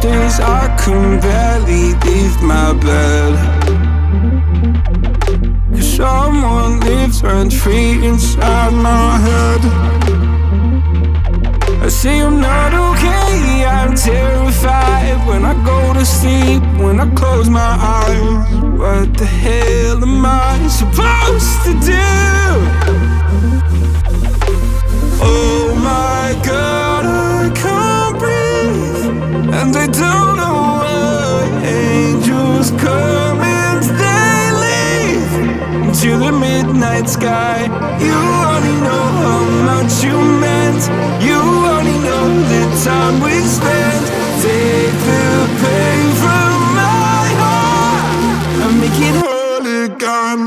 days I can barely leave my bed, 'cause someone lives rent-free inside my head. I say I'm not okay, I'm terrified when I go to sleep, when I close my eyes. What the hell am I supposed to do? Oh my God, I can't breathe, and they don't know why. Angels come and they leave into the midnight sky. You only know how much you meant, you only know the time we spent. Take the pain from my heart and make it whole again.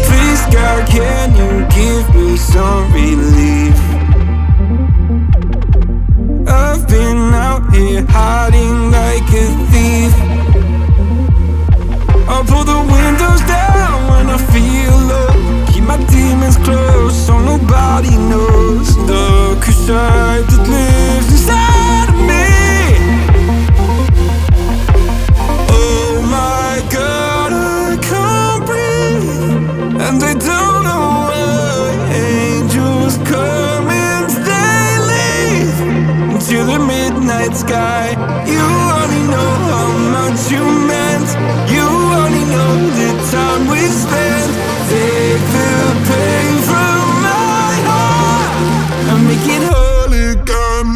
Please God, can you give me some relief? I've been out here hiding like a thief. I'll pull the windows down when I feel low, keep my demons close so nobody knows the side that lives inside of me. Oh my God, I can't breathe, and they don't know why. Angels come and they leave into the midnight sky. You only know how much you meant, you only know the time we spent. Take the pain from my heart and make it whole again.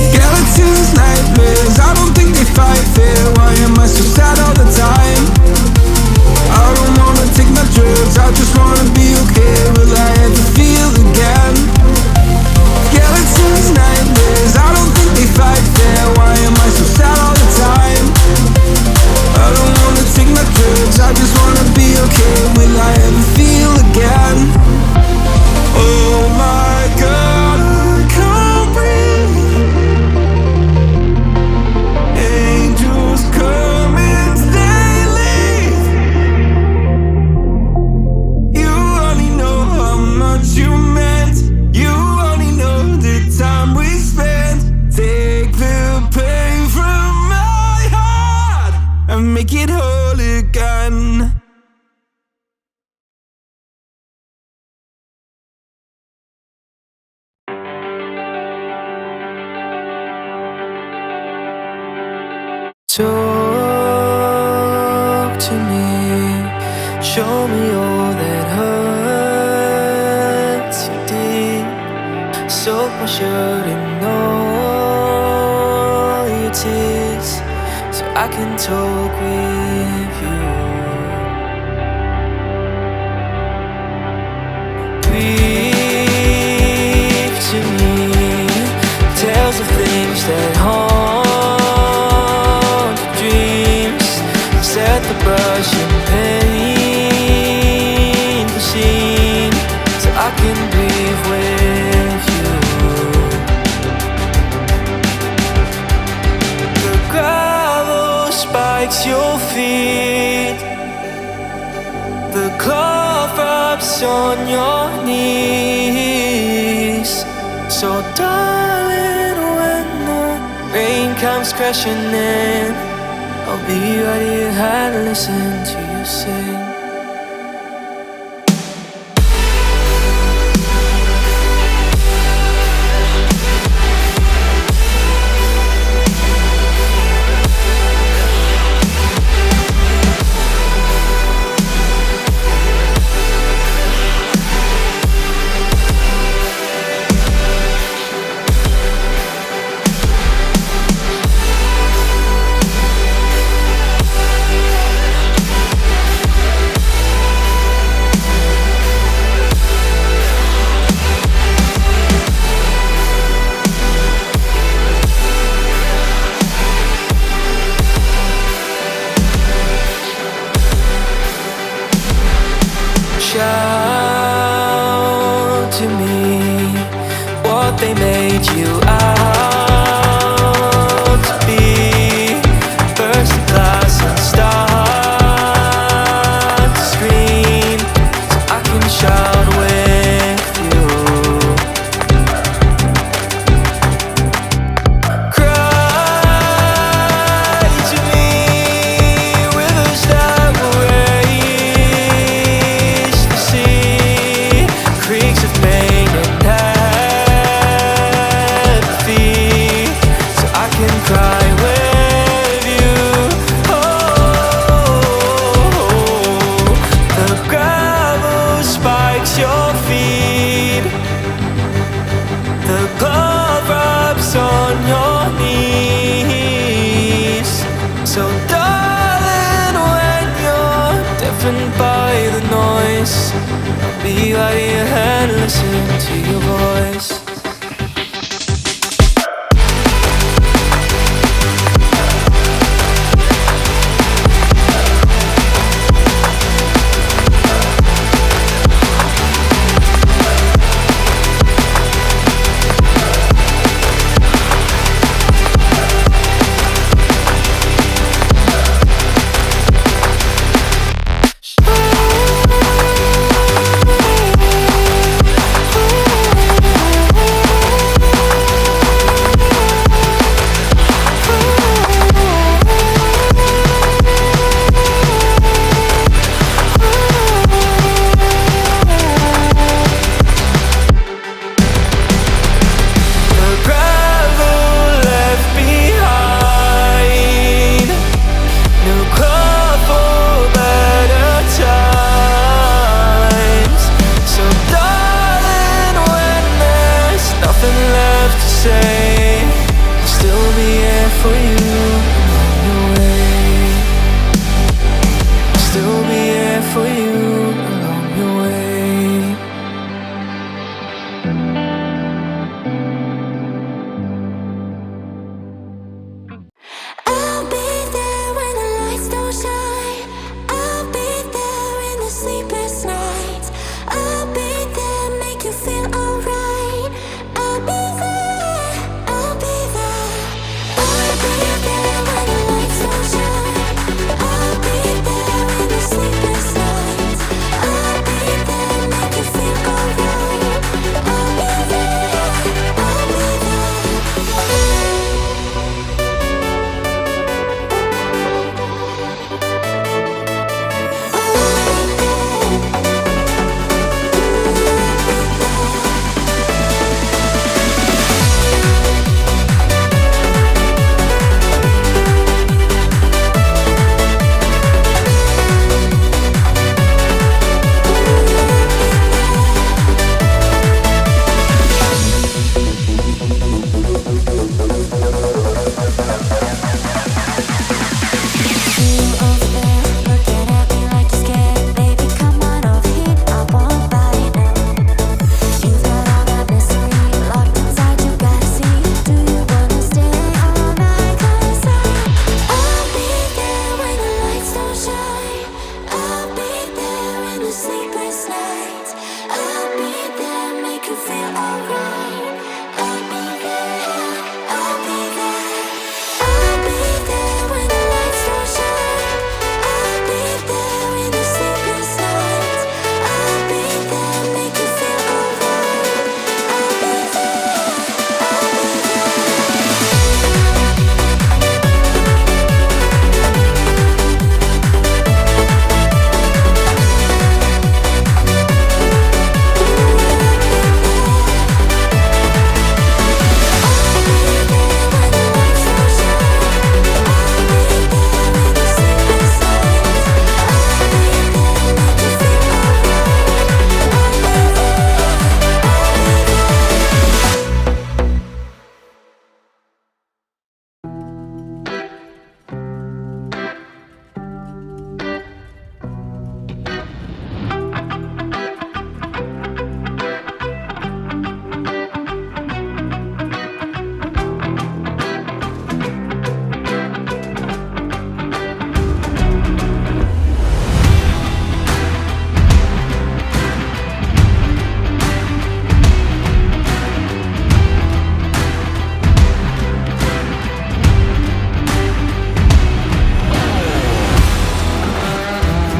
Skeletons, nightmares, I don't think they fight fair. Why am I so sad all the time? I don't wanna take my drugs, I just wanna be okay. Will I ever feel again? Skeletons, nightmares, I don't think they fight fair. Why am I so sad all the time? I don't wanna take my drugs, I just wanna be okay. Will I ever feel again? Oh my God, I can't breathe. Angels come and they leave. You only know how much you meant, you only know the time we spent. Take the pain from my heart and make it whole again. Talk to me, show me all that hurts you deep. Soak my shirt in all your tears, so I can talk with you. Breathe to me, tales of things that haunt your dreams. Set the brush and paint the scene, so I can breathe with you. The gravel spikes your feet, the cloth wraps on your knees. So darling, when the rain comes crashing in, I'll be right here and listen to you sing. to me what they made you out to be. First class and start to scream so I can shout with you. Cry to me rivers that will raise the sea, creeks of pain and apathy, so I can cry with you. Oh, the gravel spikes your feet, the glove rubs on your knees. So darling, when you're deafened by the noise, I'll be right here and listen to your voice. Sleepless nights, I'll be there, make you feel alright.